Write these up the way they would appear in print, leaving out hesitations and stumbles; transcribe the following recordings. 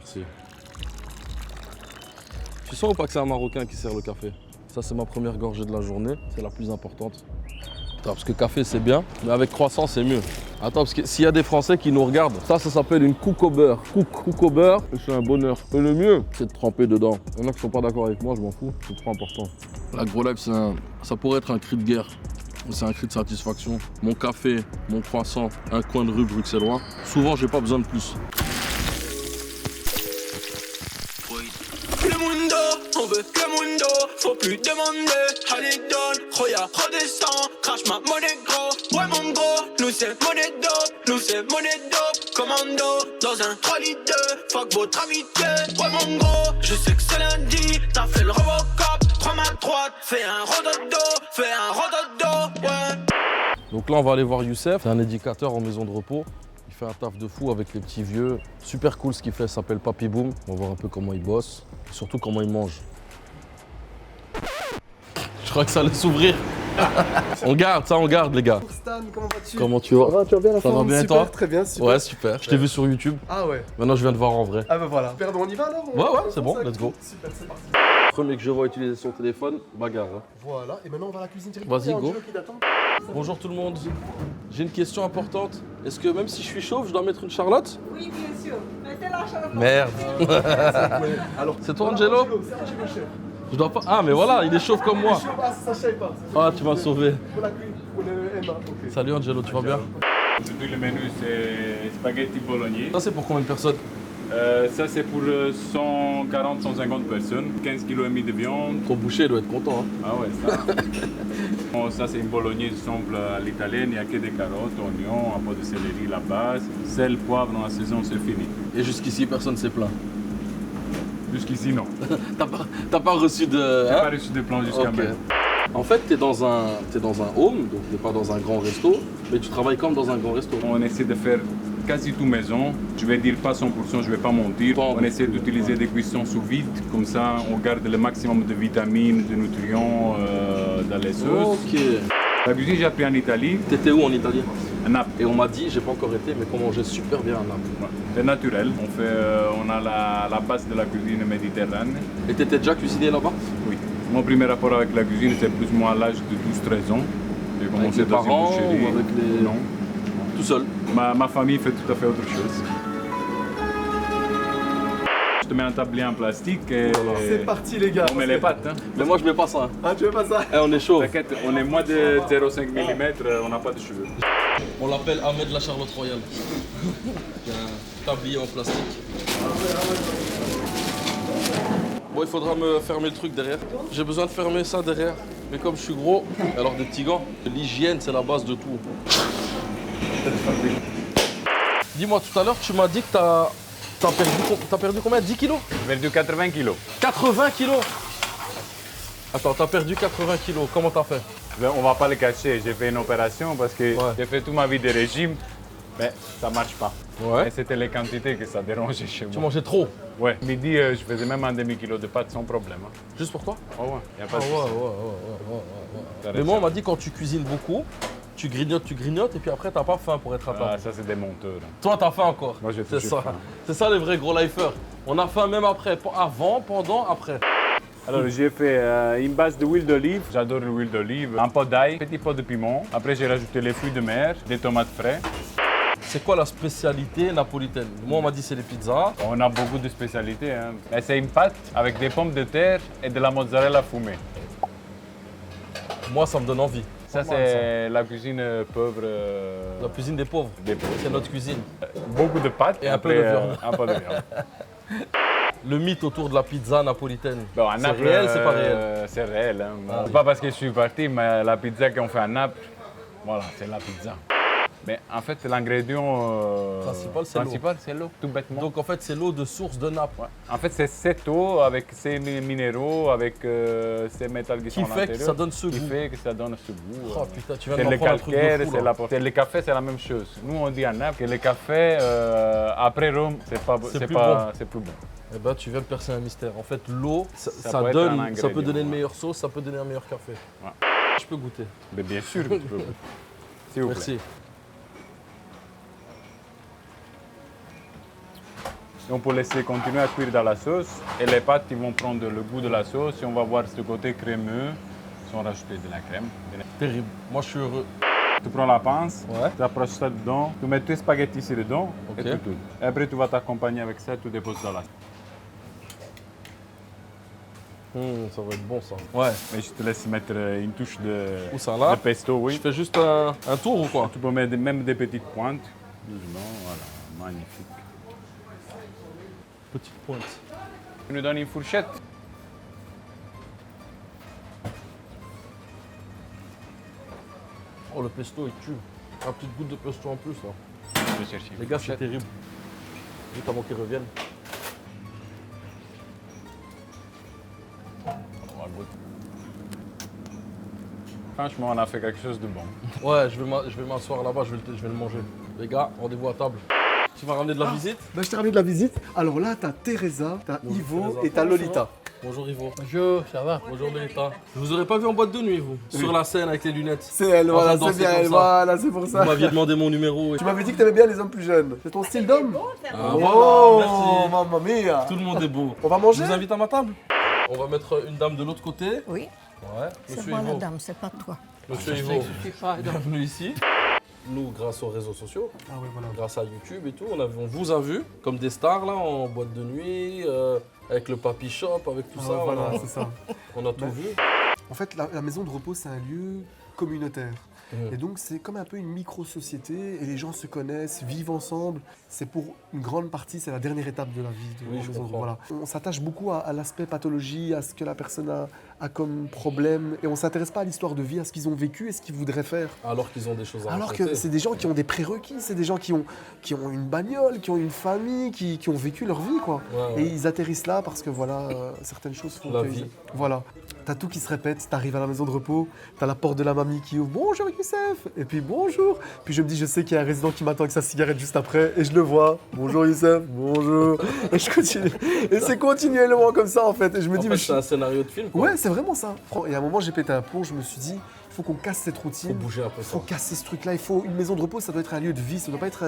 Merci. Tu sens ou pas que c'est un Marocain qui sert le café? Ça, c'est ma première gorgée de la journée. C'est la plus importante. Attends, parce que café, c'est bien, mais avec croissant, c'est mieux. Attends, parce que s'il y a des Français qui nous regardent, ça s'appelle une cook au beurre. Cook au beurre, c'est un bonheur. Et le mieux, c'est de tremper dedans. Il y en a qui sont pas d'accord avec moi, je m'en fous. C'est trop important. La Gros Life, ça pourrait être un cri de guerre. C'est un cri de satisfaction. Mon café, mon croissant, un coin de rue bruxellois. Souvent, j'ai pas besoin de plus. Le mundo, on veut le mundo, faut plus demander. Allez donne, Roya, redescend, crache ma monnaie gros. Ouais mon gros, nous c'est monnaie dope, commando, dans un 3 litres, fuck votre amitié. Ouais mon gros, je sais que c'est lundi, t'as fait le Robocop, prends ma droite, fais un rododo, ouais. Donc là, on va aller voir Youssef, c'est un éducateur en maison de repos. Il fait un taf de fou avec les petits vieux. Super cool ce qu'il fait, ça s'appelle Papy Boom. On va voir un peu comment il bosse, et surtout comment il mange. Je crois que ça allait s'ouvrir. On garde les gars. Stan, comment vas-tu? Comment tu vas? Ça va, tu vas bien la Ça va forme? bien et Super, toi? très bien, super. Ouais, super. Je t'ai vu sur YouTube. Ah ouais. Maintenant, je viens de voir en vrai. Ah bah voilà. Pardon, on y va alors? Ouais, c'est bon, let's go. Super, c'est parti. Premier que je vois utiliser son téléphone, bagarre. Hein. Voilà, et maintenant on va à la cuisine directement. Vas-y, go. Qui t'attend. Bonjour tout le monde. J'ai une question importante. Est-ce que même si je suis chauve, je dois mettre une Charlotte? Oui, bien sûr. Mettez la Charlotte. Merde. Alors, C'est toi, voilà, Angelo? C'est Angelo, chef. Je dois pas. Ah, mais voilà, il est chauve comme moi. Ah, ça, je savais pas. Ah, tu m'as sauvé. Pour la cuisine, pour le Emma. Ok. Salut Angelo, tu vas bien? Aujourd'hui, le menu, c'est spaghetti bolognaise. Ça, c'est pour combien de personnes? Ça, c'est pour 140-150 personnes. 15 kg et demi de viande. Ton boucher doit être content. Hein. Ah ouais, ça. Bon, ça, c'est une bolognaise simple à l'italienne. Il n'y a que des carottes, oignons, un peu de céleri, la base. Sel, poivre, dans la saison, c'est fini. Et jusqu'ici, personne s'est plaint. Jusqu'ici, non. T'as pas reçu de. J'ai hein? pas reçu de plan jusqu'à Ok. maintenant. En fait, t'es dans un home, donc t'es pas dans un grand resto, mais tu travailles comme dans un grand resto. On essaie de faire quasi tout maison. Je vais dire pas 100%, je vais pas mentir. Bon. On essaie d'utiliser des cuissons sous vide, comme ça on garde le maximum de vitamines, de nutriments dans les sauces. Ok. La cuisine j'ai appris en Italie, T'étais où en Italie? à Naples. Et on m'a dit, j'ai pas encore été, mais qu'on mangeait super bien à Naples. Ouais. C'est naturel. On a la base de la cuisine méditerranéenne. Et t'étais déjà cuisiné là-bas? Oui. Mon premier rapport avec la cuisine, c'est plus ou moins à l'âge de 12-13 ans. J'ai Avec commencé les dans une parents boucherie. ou avec les... Non. Tout seul? Ma famille fait tout à fait autre chose. Je te mets un tablier en plastique et C'est parti, les gars. on met les pâtes. Hein. Mais moi, je mets pas ça. Hein. Ah, tu veux pas ça? Eh, on est chaud. T'inquiète, on est moins de 0,5 mm, on n'a pas de cheveux. On l'appelle Ahmed la Charlotte Royale. Il y a un tablier en plastique. Bon, il faudra me fermer le truc derrière. J'ai besoin de fermer ça derrière. Mais comme je suis gros, alors des petits gants. L'hygiène, c'est la base de tout. Dis-moi, tout à l'heure, tu m'as dit que t'as perdu combien? 10 kilos? J'ai perdu 80 kilos. 80 kilos? Attends, t'as perdu 80 kilos. Comment t'as fait? On va pas le cacher, j'ai fait une opération parce que Ouais. j'ai fait toute ma vie de régime, mais ça marche pas. Ouais. Et c'était les quantités que ça dérangeait chez Tu moi. mangeais trop. Ouais. Midi, je faisais même un demi-kilo de pâtes sans problème. Hein. Juste pour toi? Oh ouais, y a pas Ah de ouais, souci. ouais. Ça Mais reste moi, on ça. m'a dit quand tu cuisines beaucoup, tu grignotes, et puis après, t'as pas faim pour être à table. Ah, ça c'est des monteurs. hein. Toi, t'as faim encore. Moi, j'ai C'est toujours ça. faim. C'est ça les vrais gros lifers. On a faim même après, avant, pendant, après. Alors j'ai fait une base d'huile d'olive, j'adore l'huile d'olive, un pot d'ail, petit pot de piment. Après j'ai rajouté les fruits de mer, des tomates frais. C'est quoi la spécialité napolitaine? Moi, on m'a dit c'est les pizzas. On a beaucoup de spécialités. Hein. Mais c'est une pâte avec des pommes de terre et de la mozzarella fumée. Moi, ça me donne envie. Ça Pas mal, c'est la cuisine pauvre. La cuisine des pauvres. Des pauvres. C'est notre cuisine. Beaucoup de pâtes Et un peu après, de viande. un peu de viande. Le mythe autour de la pizza napolitaine. Bon, à C'est Naples, réel, c'est pas réel? C'est réel. Hein. Ah. C'est pas parce que je suis parti, mais la pizza qu'on fait à Naples, voilà, c'est la pizza. Mais en fait, l'ingrédient Principal, c'est l'eau. c'est l'eau, tout bêtement. Donc en fait, c'est l'eau de source de Naples. Ouais. En fait, c'est cette eau avec ses minéraux, avec ces métals qui sont à Qui fait que l'intérieur, ça donne ce qui goût. fait que ça donne ce goût. Oh putain, tu viens C'est de le m'apprendre un truc calcaire, de fou, c'est là. le café, c'est la même chose. Nous, on dit à Naples que le café, après Rome, c'est plus plus bon. Eh ben, tu viens de percer un mystère. En fait, l'eau, ça peut être un donne, ça ingrédient, peut donner une ouais. meilleure sauce, ça peut donner un meilleur café. Ouais. Je peux goûter. Mais bien sûr que tu peux. S'il vous plaît. Merci. Et on peut laisser continuer à cuire dans la sauce. Et les pâtes, ils vont prendre le goût de la sauce. Et on va voir ce côté crémeux sans rajouter de la crème. Terrible. Moi, je suis heureux. Tu prends la pince, Ouais. tu approches ça dedans, tu mets tes spaghettis ici dedans Ok. et tu tournes. Et après, tu vas t'accompagner avec ça, tu déposes dans la. Ça va être bon, ça. Ouais. Mais je te laisse mettre une touche Où ça, là? de pesto, Je oui. fais juste un tour ou quoi? Tu peux mettre même des petites pointes. Doucement, voilà, magnifique. Petite pointe. Tu nous donnes une fourchette. Oh, le pesto, il tue. Un petit goutte de pesto en plus, là. Je vais chercher une Les gars, c'est fourchette. terrible. Juste avant qu'ils reviennent. On va goûter. Franchement, on a fait quelque chose de bon. Ouais, je vais m'asseoir là-bas, je vais le manger. Les gars, rendez-vous à table. Tu vas ramener de la visite? Bah, je t'ai ramené de la visite. Alors là, t'as Teresa, t'as Bonjour, Ivo Teresa. et t'as Lolita. Bonjour Ivo. Bonjour, ça va? Bonjour Lolita. Je vous aurais pas vu en boîte de nuit, vous. Sur la scène avec les lunettes. C'est elle, En train voilà, de c'est danser bien comme elle, ça. voilà, c'est pour Vous ça. m'aviez demandé mon numéro. Tu m'avais dit que t'aimais bien les hommes plus jeunes. C'est ton style d'homme? Ah, Oh, voilà, merci. mamma mia. Tout le monde est beau. On va Je manger? vous invite à ma table. On va mettre une dame de l'autre côté. Oui, Ouais. c'est Monsieur moi la Ivo. dame, c'est pas toi. Monsieur Je Ivo, sais que je suis pas dans- bienvenue ici. Nous, grâce aux réseaux sociaux, Ah ouais, voilà. grâce à YouTube et tout, on vous a vu comme des stars là en boîte de nuit, avec le Papi Shop, avec tout Ah ça. ouais, voilà, on a- c'est ça. on a tout Bah, vu. En fait, la maison de repos, c'est un lieu communautaire. Mhm. Et donc, c'est comme un peu une micro-société et les gens se connaissent, vivent ensemble. C'est pour une grande partie, c'est la dernière étape de la vie de Oui, la je maison de repos. comprends. Voilà. On s'attache beaucoup à l'aspect pathologie, à ce que la personne a comme problème. Et on ne s'intéresse pas à l'histoire de vie, à ce qu'ils ont vécu et ce qu'ils voudraient faire. Alors qu'ils ont des choses à Alors raconter. que c'est des gens qui ont des prérequis, c'est des gens qui ont une bagnole, qui ont une famille, qui ont vécu leur vie, quoi. Ouais, ouais. Et ils atterrissent là parce que voilà, certaines choses font La que- vie. Voilà. T'as tout qui se répète, t'arrives à la maison de repos, t'as la porte de la mamie qui ouvre, bonjour Youssef, et puis bonjour. Puis je me dis, je sais qu'il y a un résident qui m'attend avec sa cigarette juste après, et je le vois, bonjour Youssef, bonjour. Et je continue. Et c'est continuellement comme ça en fait. Et je me En dis, fait, mais c'est un scénario de film. Quoi. ouais, c'est vraiment ça. Et à un moment, j'ai pété un plomb, je me suis dit, il faut qu'on casse cette Faut routine. bouger un peu Il ça. faut casser ce truc-là. Il faut une maison de repos, ça doit être un lieu de vie, ça doit pas être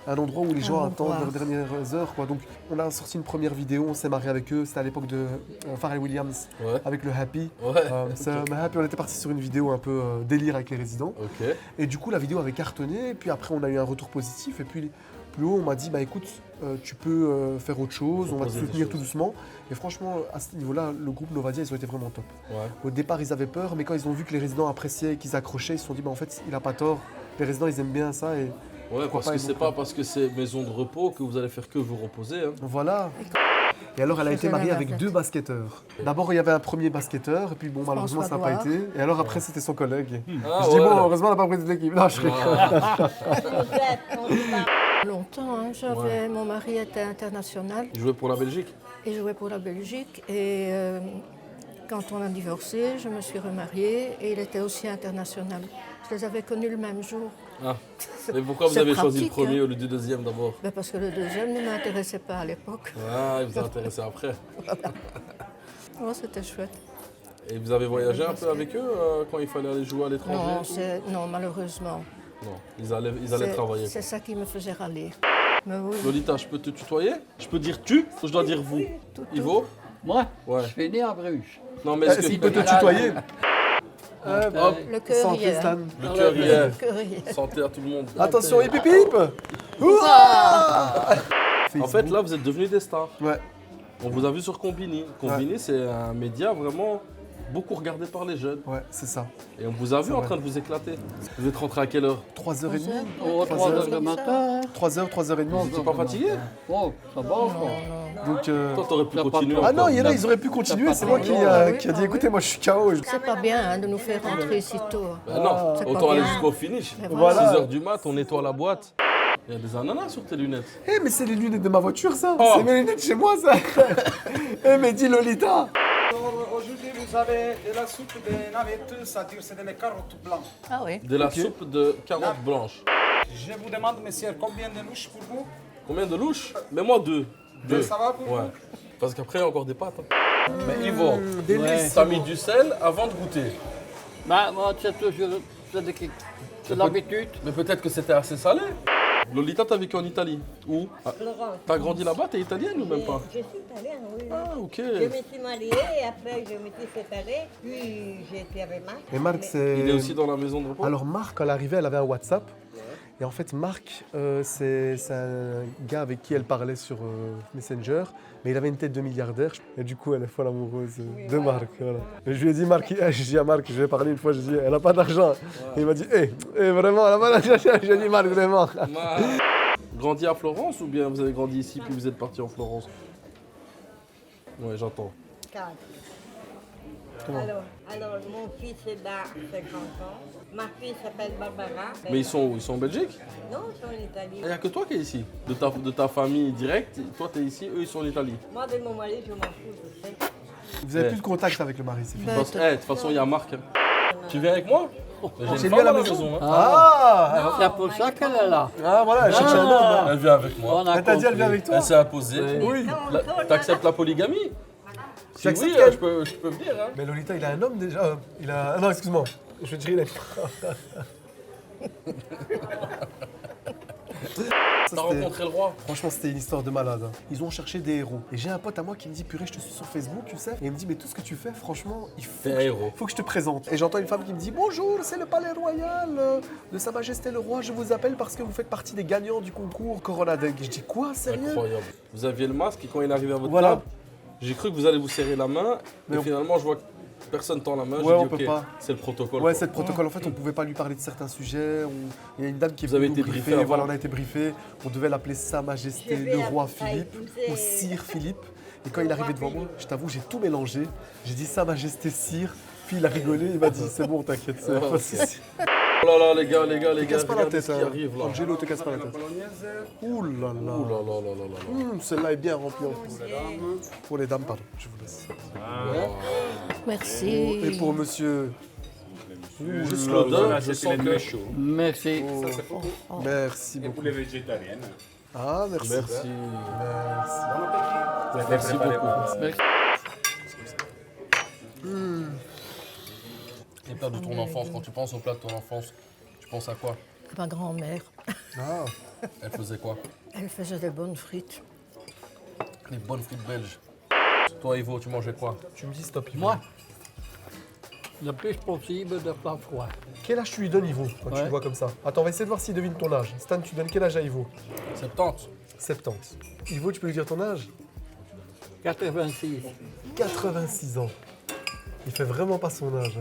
un endroit où les gens attendent endroit. leurs dernières heures, quoi. Donc, on a sorti une première vidéo, on s'est marré avec eux. C'était à l'époque de Pharrell Williams Ouais. avec le Happy. Ouais. C'est Happy, on était parti sur une vidéo un peu délire avec les résidents. Ok. Et du coup, la vidéo avait cartonné. Et puis après, on a eu un retour positif. Et puis, plus haut, on m'a dit, bah écoute, tu peux faire autre chose, on va te Proposer des soutenir choses. tout doucement. Et franchement, à ce niveau-là, le groupe Novadia, ils ont été vraiment top. Ouais. Au départ, ils avaient peur, mais quand ils ont vu que les résidents appréciaient et qu'ils accrochaient, ils se sont dit, bah en fait, il a pas tort. Les résidents, ils aiment bien ça. Et Ouais, parce pas, que ils c'est vont pas pas. parce que c'est maison de repos que vous allez faire que vous reposer. Hein. voilà. Et alors, elle a Je été faisais mariée la avec navette. 2 basketteurs. D'abord, il y avait un premier basketteur, et puis bon, malheureusement, ça n'a pas François été. Et alors, après, c'était son collègue. Ah, Je dis, ouais. bon, heureusement, on n'a pas pris toute l'équipe. Non, je rigole. Longtemps, hein, j'avais, mon mari était international, Il jouait pour la Belgique. il jouait pour la Belgique et quand on a divorcé, je me suis remariée et il était aussi international. Je les avais connus le même jour. Ah. Et pourquoi vous C'est avez choisi le pratique, premier hein. au lieu du deuxième d'abord? Ben, parce que le deuxième ne m'intéressait pas à l'époque. Ah, il vous a intéressé après. Oh, c'était chouette. Et vous avez voyagé un peu avec eux quand il fallait aller jouer à l'étranger? Non, et tout non, malheureusement. Non, ils allaient C'est- travailler. C'est ça qui me faisait râler. Mais oui, Lolita, je peux te tutoyer? Je peux dire tu ou je dois dire vous? tout. Ivo? Moi, Ouais. je suis né à Bruges. Non, mais est-ce S'il que peut te tutoyer. Hop, Le cœur Santé, hier. Stan. le cœur y est. Le cœur hier. Santé à tout le monde. Attention, hip hip hip. Ouah. En fait, là, vous êtes devenus des stars. Ouais. On vous a vu sur Combini. Combini, c'est un média vraiment beaucoup regardé par les jeunes. Ouais, c'est ça. Et on vous a vu en vrai. train de vous éclater. Vous êtes rentré à quelle heure? 3h30. Oh, 3 heures du matin. 3h, 3h30. Vous n'étiez pas fatigué? Oh, ça va encore. Donc, Toi, t'aurais pu T'as pas continuer. peur. ah encore. non, il y en a, ils auraient pu continuer. C'est moi qui Ah a oui, dit, ah oui. écoutez, moi je suis KO. C'est pas bien hein, de nous faire rentrer si tôt. Ben non, C'est pas autant aller bien. jusqu'au finish. Mais voilà. 6h du mat, on nettoie la boîte. Il y a des ananas sur tes lunettes. Eh, mais c'est les lunettes de ma voiture, ça. Oh. C'est mes lunettes chez moi, ça. Eh, mais dis Lolita. Aujourd'hui, vous avez de la soupe de navettes, c'est-à-dire c'est des carottes blanches. Ah oui. De la soupe de carottes blanches. Je vous demande, monsieur, combien de louches pour vous? Combien de louches? Mets-moi deux. Deux. Ça va pour Ouais. vous? Parce qu'après, il y a encore des pâtes. hein. Mais Ivo, Délice. t'as mis du sel avant de goûter. Bah, moi, c'est toujours c'est l'habitude. Mais peut-être que c'était assez salé. Lolita, t'as vécu en Italie? Où? Ah, Florence. t'as grandi là-bas? T'es italienne ou même pas? Je suis italienne, oui. Ah, ok. Je me suis mariée et après je me suis séparée. Puis j'ai été avec Marc. Et Marc, c'est. Il est aussi dans la maison de repos? Alors Marc, quand elle arrivait, elle avait un WhatsApp. Et en fait, Marc, c'est un gars avec qui elle parlait sur Messenger, mais il avait une tête de milliardaire. Et du coup, elle est folle amoureuse de Marc. Voilà. Et je lui ai dit, Marc, je dis à Marc, je lui ai parlé une fois, je lui ai dit, elle n'a pas d'argent. Et il m'a dit, vraiment, elle n'a pas d'argent. J'ai dit, Marc, vraiment. Grandi à Florence ou bien vous avez grandi ici puis vous êtes parti en Florence? Ouais, j'entends. 4. Alors, mon fils est là, 50 ans. Ma fille s'appelle Barbara. Mais ils sont où? Ils sont en Belgique? Non, ils sont en Italie. Il n'y a que toi qui es ici. De ta famille directe, toi tu es ici, eux ils sont en Italie. Moi, de mon mari, je m'en fous, je sais. Vous avez plus de contact avec le mari, c'est fini. De toute façon, il y a Marc. Hein. Tu viens avec moi? J'ai Chez une lui à femme la à maison. hein. Ah, C'est pour ça qu'elle est là. ah voilà, elle cherche un homme. Elle vient avec moi. On a Elle t'a dit, elle vient compris. avec toi? Elle s'est imposée. Oui. T'acceptes la polygamie? Si J'accepte oui, qu'elle- je peux venir. Hein. Mais Lolita, il a un homme déjà. Il a. Ah non, excuse-moi. Je vais te dire, il a. T'as rencontré le roi? Franchement, c'était une histoire de malade. Hein. Ils ont cherché des héros. Et j'ai un pote à moi qui me dit, purée, je te suis sur Facebook, tu sais. Et il me dit, mais tout ce que tu fais, franchement, il faut, T'es un héros. faut que je te présente. Et j'entends une femme qui me dit, bonjour, c'est le palais royal de Sa Majesté le Roi. Je vous appelle parce que vous faites partie des gagnants du concours Corona Deg. Je dis, quoi, sérieux? Incroyable. Vous aviez le masque et quand il est arrivé à votre Voilà. table, j'ai cru que vous allez vous serrer la main. Mais Et on- finalement, je vois que personne tend la main. Ouais, J'ai dit, on peut ok, pas. c'est le protocole. Ouais, quoi. c'est le protocole. En fait, on pouvait pas lui parler de certains sujets. Il y a une dame qui est Vous avez venue été nous briefé briefer. avant. Voilà, on a été briefé. On devait l'appeler Sa Majesté Je vais le Roi à Philippe épouser- ou Sire Philippe. Et quand il est arrivé devant moi, je t'avoue, j'ai tout mélangé. J'ai dit Sa Majesté Sire. Puis il a rigolé. Il m'a dit c'est bon, t'inquiète. C'est pas de souci. Oh là là, les gars, Te casse pas la regardez tête. ce qui Hein. arrive là. Angelo, te casse pas la tête. Ouh là Ouh là. là là là là là là. Celle-là est bien remplie en plus. Pour les dames, pardon. Je vous laisse. Merci. Et pour monsieur. Juste Ça, l'odeur, je c'est sens les que... nuits chaudes. Merci. Merci Et beaucoup. pour les végétariennes, Ah, merci. Merci. Merci. Merci beaucoup. Merci. Les plats de ton enfance, quand tu penses aux plats de ton enfance, tu penses à quoi? Ma grand-mère, Ah, Elle faisait quoi? elle faisait des bonnes frites. Les bonnes frites belges. Toi, Ivo, tu mangeais quoi? tu me dis stop, Yves. Moi, le plus possible de pas froid. Quel âge tu lui donnes, Ivo, quand tu Ouais. le vois comme ça? Attends, on va essayer de voir s'il devine ton âge. Stan, tu donnes quel âge à Ivo? 70. 70. Ivo, tu peux lui dire ton âge? 86. 86 ans. Il fait vraiment pas son âge.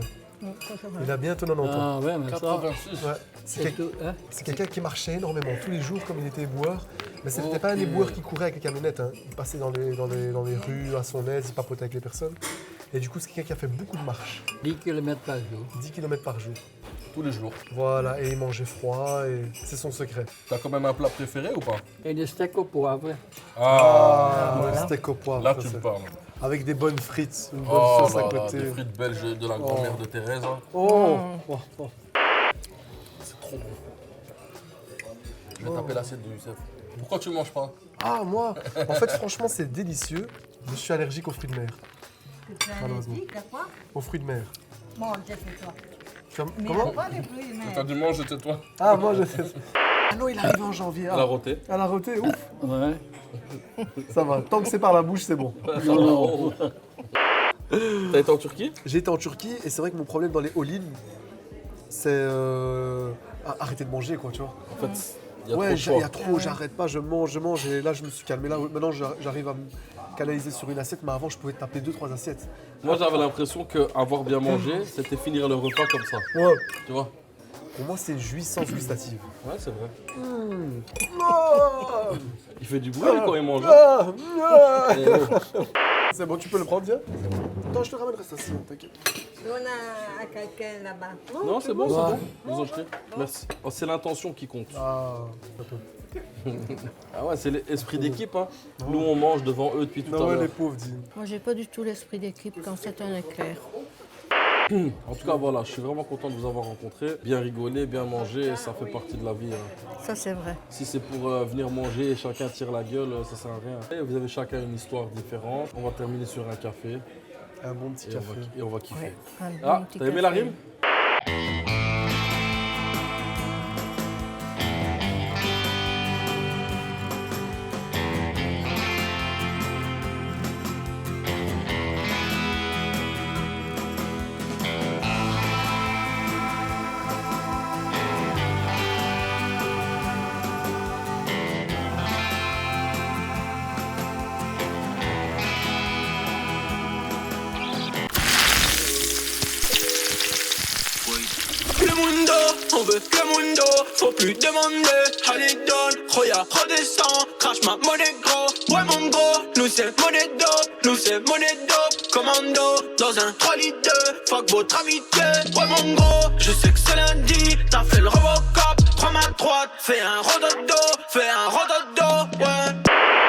Il a bientôt 90 ans. Ah ouais, mais ça, 86. Ouais. C'est c'est quel- tout. Hein? c'est quelqu'un qui marchait énormément tous les jours comme il était éboueur. Mais ce n'était pas un éboueur qui courait avec les camionnettes. Hein. Il passait dans les rues à son aise, il papotait avec les personnes. Et du coup, c'est quelqu'un qui a fait beaucoup de marches. 10 km par jour. 10 km par jour. Tous les jours. Voilà, et il mangeait froid, et c'est son secret. T'as quand même un plat préféré ou pas? Et des steaks au poivre. Ah, Le steak au poivre. là ça, tu c'est- me parles. Avec des bonnes frites, une bonne Oh sauce à là là, côté. des frites belges de la grand-mère de Thérèse. Hein. Oh, C'est trop bon. Je vais taper l'assiette de Youssef. Pourquoi tu manges pas? Ah, moi En fait, franchement, c'est délicieux. Je suis allergique aux fruits de mer. Tu es allergique à quoi? Aux fruits de mer. Bon, j'ai fait toi. Comment Pas des fruits, mais... T'as du manger, c'est toi. Ah, moi, je sais. Ah non, il arrive en janvier. La Ah, rotée. à la rotée, ouf, Ouais. ça va. Tant que c'est par la bouche, c'est bon. T'as été en Turquie? J'ai été en Turquie et c'est vrai que mon problème dans les all-in, c'est arrêter de manger, quoi, tu vois. En fait, il y a trop Ouais, de il y a choix. trop, j'arrête pas, je mange et là je me suis calmé. Là, maintenant j'arrive à me canaliser sur une assiette, mais avant je pouvais taper 2-3 assiettes. Moi, j'avais l'impression qu'avoir bien mangé, c'était finir le repas comme ça. Ouais. Tu vois? Pour moi, c'est une jouissance gustative. Ouais, c'est vrai. Ah, Il fait du bruit quand il mange. ah, ah. Eh, oh. C'est bon, tu peux le prendre, viens. Attends, je te ramènerai ça, sinon, t'inquiète. On a quelqu'un là-bas. Non, c'est bon, c'est bon. Ils ont jeté. Merci. Oh, c'est l'intention qui compte. Ah, Ah ouais, c'est l'esprit d'équipe. Hein. Nous, on mange devant eux depuis tout à non, ouais, l'heure. les pauvres, dis. Moi, j'ai pas du tout l'esprit d'équipe quand c'est un éclair. En tout cas, voilà, je suis vraiment content de vous avoir rencontré. Bien rigoler, bien manger, ça fait partie de la vie. Hein. Ça, c'est vrai. Si c'est pour venir manger et chacun tire la gueule, ça sert à rien. Et vous avez chacun une histoire différente. On va terminer sur un café Un bon petit et café. on va kiffer. Ouais. Un bon Ah, petit t'as aimé la café. rime? veut que le mundo, faut plus demander. Allez donne, Roya, redescend, crache ma monnaie gros. Ouais mon gros, nous c'est monnaie dope, nous c'est monnaie dope. Commando, dans un 3 litres 2, fuck votre amitié. Ouais mon gros, je sais que c'est lundi, t'as fait le Robocop. Prends ma droite, fais un rododo, ouais.